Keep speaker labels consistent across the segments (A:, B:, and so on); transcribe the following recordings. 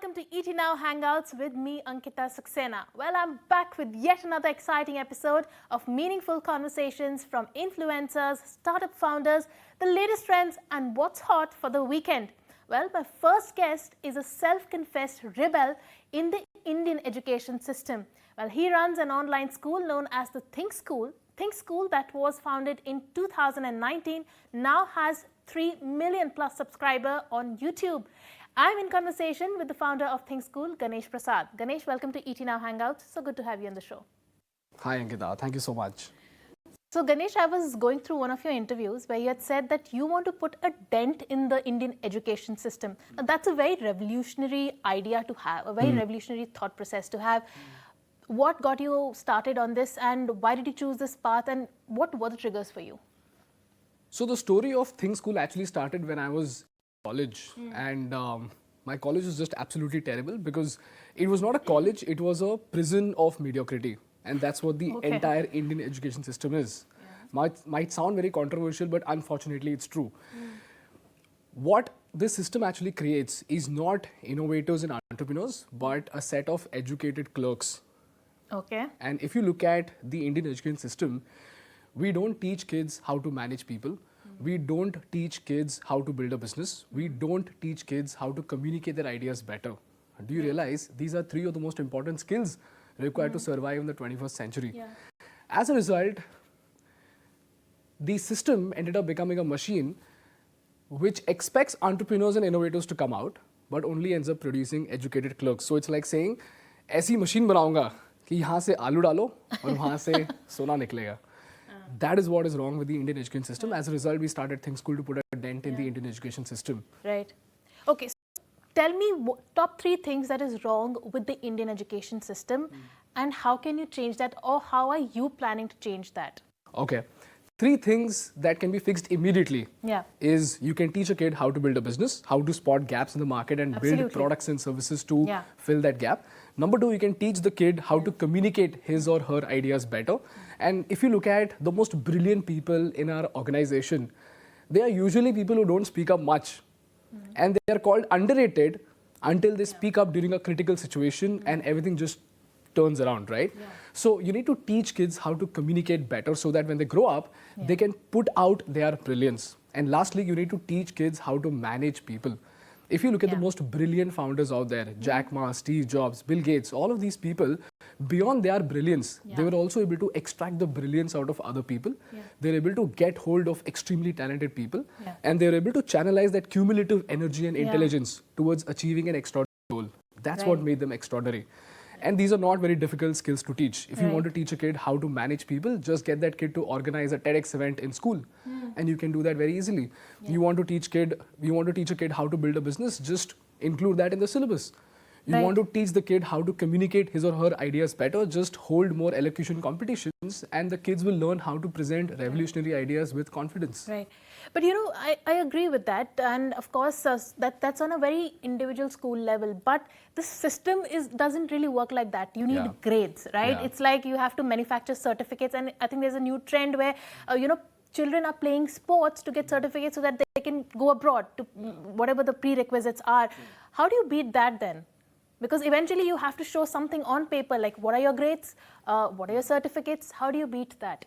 A: welcome to ET Now Hangouts with me, Ankita Saxena. Well, I'm back with yet another exciting episode of meaningful conversations from influencers, startup founders, the latest trends, and what's hot for the weekend. Well, my first guest is a self-confessed rebel in the Indian education system. Well, he runs an online school known as the Think School. Think School, that was founded in 2019, now has 3 million plus subscribers on YouTube. I'm in conversation with the founder of Think School, Ganesh Prasad. Ganesh, welcome to ET Now Hangouts. So good to have you on the show.
B: Hi Ankita, thank you so much.
A: So Ganesh, I was going through one of your interviews where you had said that you want to put a dent in the Indian education system. Now, that's a very revolutionary idea to have, a very revolutionary thought process to have. What got you started on this, and why did you choose this path, and what were the triggers for you?
B: So the story of Think School actually started when I was in college, and my college was just absolutely terrible because it was not a college, it was a prison of mediocrity, and that's what the entire Indian education system is. Might sound very controversial, but unfortunately it's true. What this system actually creates is not innovators and entrepreneurs, but a set of educated clerks.
A: Okay.
B: And if you look at the Indian education system, we don't teach kids how to manage people. We don't teach kids how to build a business. We don't teach kids how to communicate their ideas better. Do you realize these are 3 of the most important skills required to survive in the 21st century? As a result, the system ended up becoming a machine which expects entrepreneurs and innovators to come out, but only ends up producing educated clerks. So it's like saying, ऐसी machine बनाऊंगा कि यहाँ से आलू डालो और वहाँ से सोना निकलेगा. That is what is wrong with the Indian education system. As a result, we started Think School to put a dent in the Indian education system.
A: Right. Okay. So tell me top 3 things that is wrong with the Indian education system, and how can you change that, or how are you planning to change that?
B: Okay. 3 things that can be fixed immediately is you can teach a kid how to build a business, how to spot gaps in the market and build products and services to fill that gap. Number 2, you can teach the kid how to communicate his or her ideas better. And if you look at the most brilliant people in our organization, they are usually people who don't speak up much. And they are called underrated until they speak up during a critical situation and everything just turns around, right? So you need to teach kids how to communicate better so that when they grow up, they can put out their brilliance. And lastly, you need to teach kids how to manage people. If you look at the most brilliant founders out there, Jack Ma, Steve Jobs, Bill Gates, all of these people, beyond their brilliance, they were also able to extract the brilliance out of other people. They're able to get hold of extremely talented people, and they're able to channelize that cumulative energy and intelligence towards achieving an extraordinary goal. That's what made them extraordinary. And these are not very difficult skills to teach. If you want to teach a kid how to manage people, just get that kid to organize a TEDx event in school. And you can do that very easily. You want to teach a kid how to build a business, just include that in the syllabus. You want to teach the kid how to communicate his or her ideas better, just hold more elocution competitions, and the kids will learn how to present revolutionary ideas with confidence.
A: Right. But you know, I agree with that, and of course that's on a very individual school level, but the system doesn't really work like that. You need grades, right? It's like you have to manufacture certificates, and I think there's a new trend where children are playing sports to get certificates so that they can go abroad to whatever the prerequisites are. How do you beat that then? Because eventually you have to show something on paper, like what are your grades, what are your certificates, how do you beat that?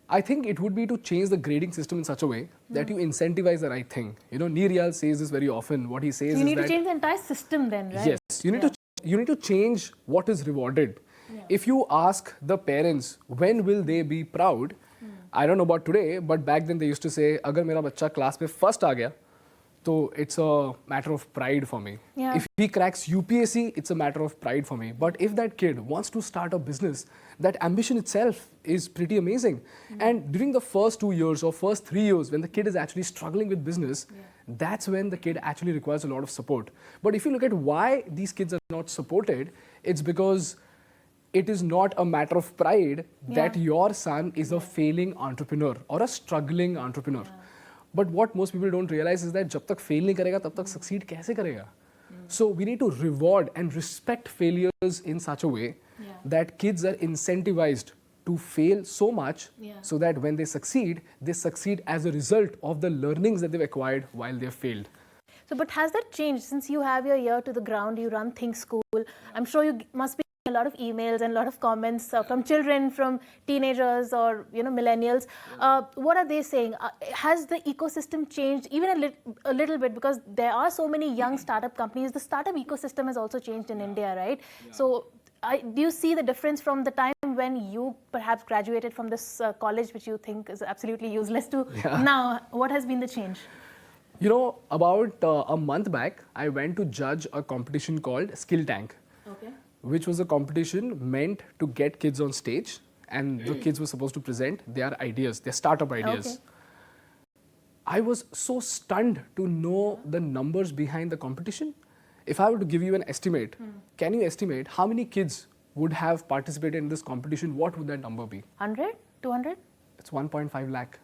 B: I think it would be to change the grading system in such a way that you incentivize the right thing. You know, Neeriyal says this very often. What he says is that...
A: You need to change the entire system then, right?
B: Yes, you need to change what is rewarded. If you ask the parents, when will they be proud? I don't know about today, but back then they used to say, अगर मेरा बच्चा class में first आ गया, so it's a matter of pride for me. If he cracks UPSC, it's a matter of pride for me. But if that kid wants to start a business, that ambition itself is pretty amazing. And during the first 2 years or first 3 years, when the kid is actually struggling with business, that's when the kid actually requires a lot of support. But if you look at why these kids are not supported, it's because it is not a matter of pride that your son is a failing entrepreneur or a struggling entrepreneur. But what most people don't realize is that जब तक fail नहीं करेगा तब तक succeed कैसे करेगा? So we need to reward and respect failures in such a way that kids are incentivized to fail so much so that when they succeed as a result of the learnings that they've acquired while they've failed.
A: So, but has that changed since you have your ear to the ground, you run Think School? I'm sure you must be getting a lot of emails and a lot of comments from children, from teenagers or, millennials. What are they saying? Has the ecosystem changed even a little bit? Because there are so many young startup companies. The startup ecosystem has also changed in India, right? Yeah. So, do you see the difference from the time when you perhaps graduated from this college, which you think is absolutely useless, to now? What has been the change?
B: About a month back, I went to judge a competition called Skill Tank, which was a competition meant to get kids on stage, and the kids were supposed to present their ideas, their startup ideas. I was so stunned to know the numbers behind the competition. If I were to give you an estimate, can you estimate how many kids would have participated in this competition? What would that number be?
A: 100? 200?
B: It's 1.5 lakh.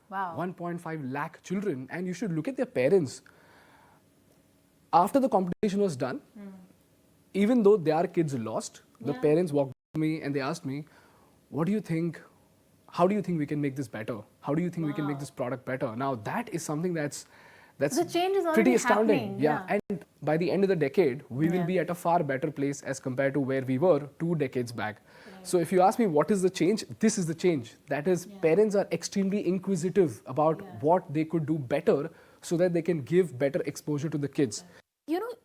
A: Wow.
B: 1.5 lakh children, and you should look at their parents. After the competition was done, even though their kids lost, the parents walked to me and they asked me, what do you think? How do you think we can make this better? How do you think we can make this product better? Now that is something that's
A: the change is
B: pretty astounding.
A: Happening.
B: Yeah, and by the end of the decade, we will be at a far better place as compared to where we were 2 decades back. So if you ask me what is the change, this is the change. That is, parents are extremely inquisitive about what they could do better so that they can give better exposure to the kids.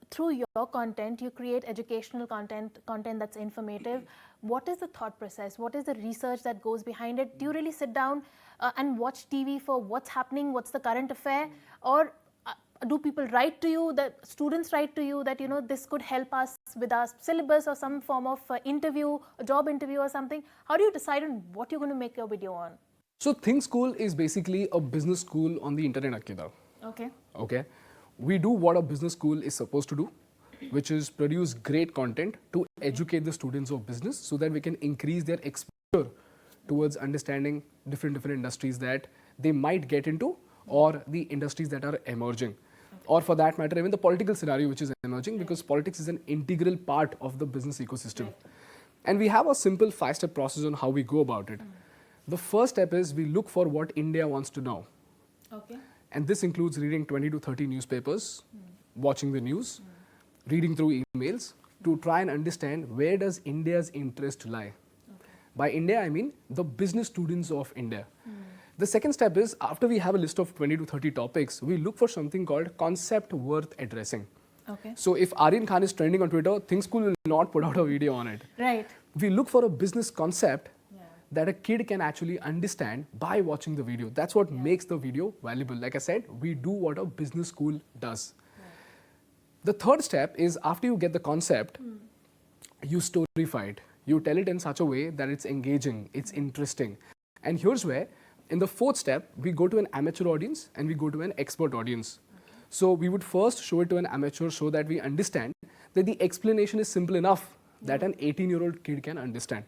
A: Through your content, you create educational content that's informative. What is the thought process? What is the research that goes behind it? Do you really sit down and watch TV for what's happening, what's the current affair? Or do people write to you, that students write to you that, this could help us with our syllabus or some form of interview, a job interview or something? How do you decide on what you're going to make your video on?
B: So Think School is basically a business school on the internet, Ankita. Okay. We do what a business school is supposed to do, which is produce great content to educate the students of business so that we can increase their exposure towards understanding different industries that they might get into, or the industries that are emerging. Or for that matter, even the political scenario which is emerging, because politics is an integral part of the business ecosystem. And we have a simple 5-step process on how we go about it. The first step is we look for what India wants to know. And this includes reading 20 to 30 newspapers, watching the news, reading through emails to try and understand where does India's interest lie. By India, I mean the business students of India. The second step is, after we have a list of 20 to 30 topics, we look for something called concept worth addressing. So if Aryan Khan is trending on Twitter, Think School will not put out a video on it. We look for a business concept that a kid can actually understand by watching the video. That's what makes the video valuable. Like I said, we do what a business school does. The third step is, after you get the concept, you storify it. You tell it in such a way that it's engaging, it's interesting. And here's where, in the fourth step, we go to an amateur audience and we go to an expert audience. So we would first show it to an amateur so that we understand that the explanation is simple enough that an 18-year-old kid can understand.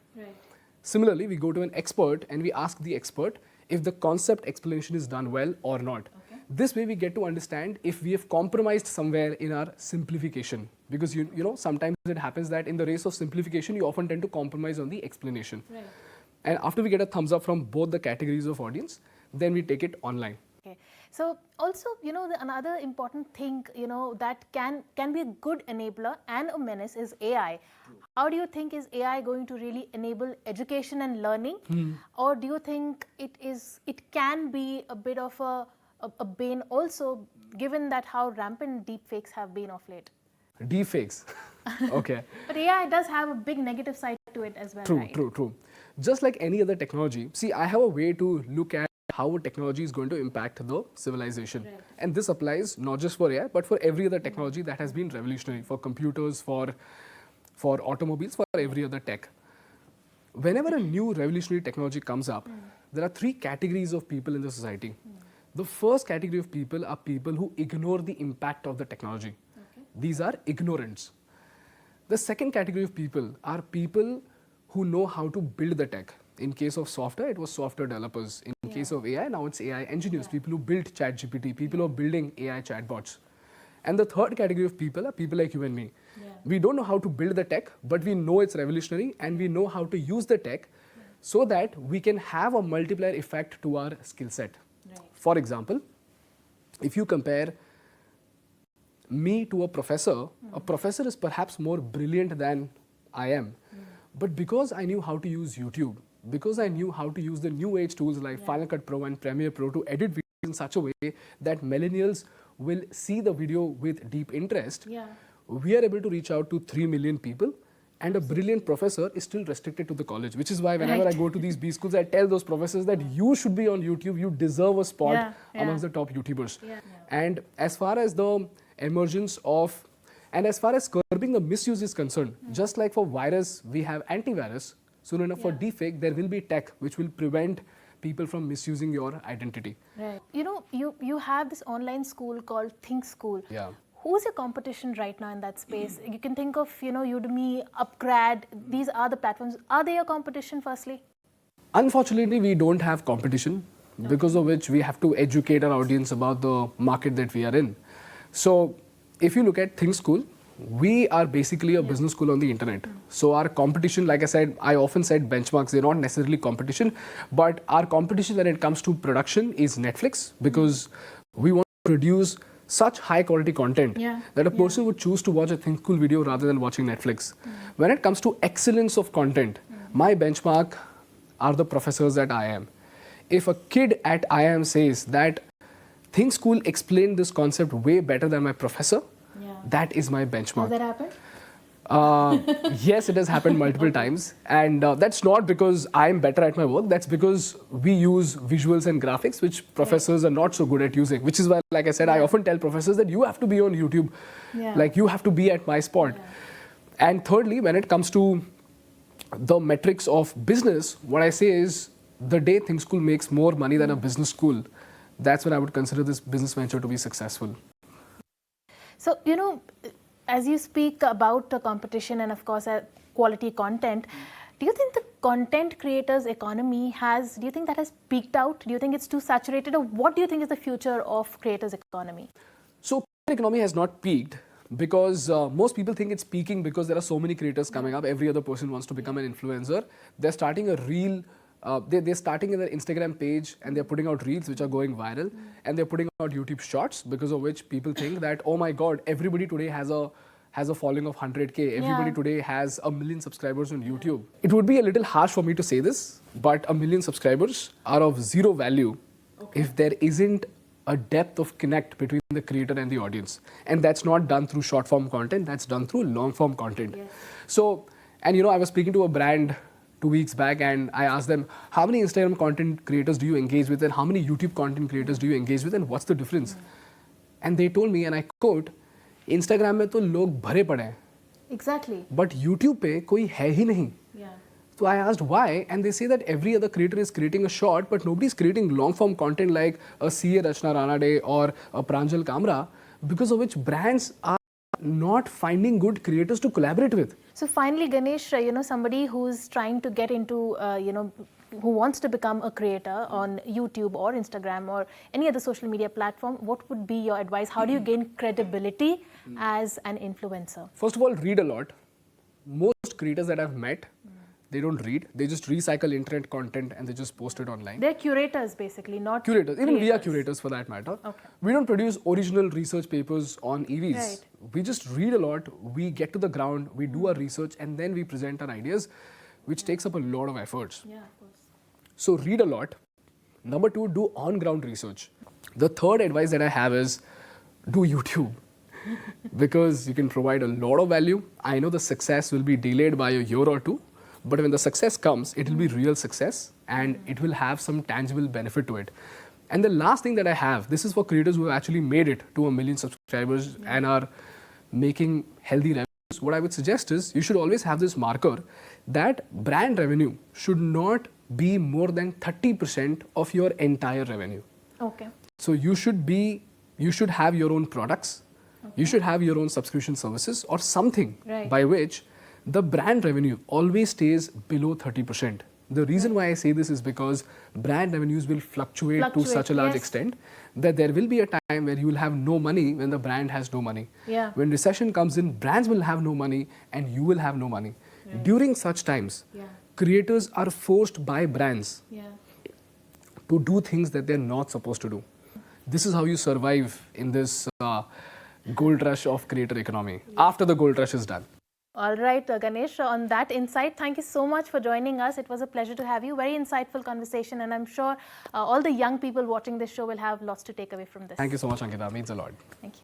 B: Similarly, we go to an expert and we ask the expert if the concept explanation is done well or not. This way we get to understand if we have compromised somewhere in our simplification. Because you know, sometimes it happens that in the race of simplification, you often tend to compromise on the explanation. And after we get a thumbs up from both the categories of audience, then we take it online.
A: So also, another important thing, that can be a good enabler and a menace is AI. How do you think is AI going to really enable education and learning? Or do you think it can be a bit of a bane also, given that how rampant deepfakes have been of late?
B: Deepfakes. Okay.
A: But AI does have a big negative side to it as well, right?
B: True. Just like any other technology, see, I have a way to look at how a technology is going to impact the civilization. And this applies not just for AI, but for every other technology that has been revolutionary, for computers, for automobiles, for every other tech. Whenever a new revolutionary technology comes up, there are 3 categories of people in the society. The first category of people are people who ignore the impact of the technology. These are ignorants. The second category of people are people who know how to build the tech. In case of software, it was software developers. In case of AI, now it's AI engineers, people who build ChatGPT, people who are building AI chatbots. And the third category of people are people like you and me. We don't know how to build the tech, but we know it's revolutionary and we know how to use the tech so that we can have a multiplier effect to our skill set. For example, if you compare me to a professor is perhaps more brilliant than I am. But because I knew how to use YouTube, because I knew how to use the new age tools like Final Cut Pro and Premiere Pro to edit videos in such a way that millennials will see the video with deep interest, we are able to reach out to 3 million people. And a brilliant professor is still restricted to the college, which is why whenever I go to these B schools, I tell those professors that you should be on YouTube, you deserve a spot amongst the top YouTubers. And as far as the emergence of, and as far as curbing the misuse is concerned, just like for virus, we have antivirus, soon enough for deepfake, there will be tech which will prevent people from misusing your identity.
A: Right. You know, you have this online school called Think School.
B: Yeah.
A: Who's your competition right now in that space? You can think of, you know, Udemy, Upgrad, these are the platforms. Are they your competition firstly?
B: Unfortunately, we don't have competition, because of which we have to educate our audience about the market that we are in. So if you look at Think School, we are basically a business school on the internet. So our competition, like I said, I often said benchmarks, they're not necessarily competition, but our competition when it comes to production is Netflix, because we want to produce such high quality content that a person would choose to watch a Think School video rather than watching Netflix. When it comes to excellence of content, my benchmark are the professors at IIM. If a kid at IIM says that Think School explained this concept way better than my professor, that is my benchmark.
A: Has that happened?
B: Yes, it has happened multiple times, and that's not because I'm better at my work, that's because we use visuals and graphics which professors are not so good at using, which is why, like I said, I often tell professors that you have to be on YouTube, like you have to be at my spot. And thirdly, when it comes to the metrics of business, what I say is the day Think School makes more money than a business school, that's when I would consider this business venture to be successful.
A: So, you know, as you speak about the competition and of course quality content, do you think the content creators economy do you think that has peaked out? Do you think it's too saturated, or what do you think is the future of creators economy?
B: So economy has not peaked because most people think it's peaking because there are so many creators coming up. Every other person wants to become an influencer. They're starting a reel. They're starting in their Instagram page and they're putting out reels which are going viral, and they're putting out YouTube shorts, because of which people think that, oh my God, everybody today has a following of 100K. Everybody today has 1 million subscribers on YouTube. It would be a little harsh for me to say this, but 1 million subscribers are of zero value if there isn't a depth of connect between the creator and the audience. And that's not done through short form content, that's done through long form content. So, and you know, I was speaking to a brand 2 weeks back and I asked them, how many Instagram content creators do you engage with and how many YouTube content creators do you engage with and what's the difference? And they told me, and I quote, Instagram में तो लोग भरे पड़े हैं.
A: Exactly.
B: But YouTube पे कोई है ही नहीं. So I asked why, and they say that every other creator is creating a short, but nobody's creating long form content like a CA Rachna Ranade or a Pranjal Kamra, because of which brands are not finding good creators to collaborate with.
A: So finally, Ganesh, you know, somebody who's trying to get into, who wants to become a creator on YouTube or Instagram or any other social media platform, what would be your advice? How do you gain credibility as an influencer?
B: First of all, read a lot. Most creators that I've met, they don't read. They just recycle internet content and they just post it online.
A: They're curators basically, not
B: curators. Even we are curators for that matter.
A: Okay.
B: We don't produce original research papers on EVs.
A: Right.
B: We just read a lot. We get to the ground, we do our research, and then we present our ideas, which takes up a lot of efforts.
A: Yeah, of course.
B: So read a lot. Number 2, do on-ground research. The third advice that I have is do YouTube. Because you can provide a lot of value. I know the success will be delayed by a year or two, but when the success comes, it will be real success and it will have some tangible benefit to it. And the last thing that I have, this is for creators who have actually made it to 1 million subscribers and are making healthy revenues. What I would suggest is you should always have this marker that brand revenue should not be more than 30% of your entire revenue.
A: Okay.
B: So you should have your own products. Okay. You should have your own subscription services or something by which the brand revenue always stays below 30%. The reason why I say this is because brand revenues will fluctuate to such a large extent that there will be a time where you will have no money when the brand has no money.
A: Yeah.
B: When recession comes in, brands will have no money and you will have no money. Right. During such times, creators are forced by brands to do things that they're not supposed to do. This is how you survive in this gold rush of creator economy after the gold rush is done.
A: All right, Ganesh, on that insight, thank you so much for joining us. It was a pleasure to have you. Very insightful conversation, and I'm sure all the young people watching this show will have lots to take away from this.
B: Thank you so much, Ankita. It means a lot.
A: Thank you.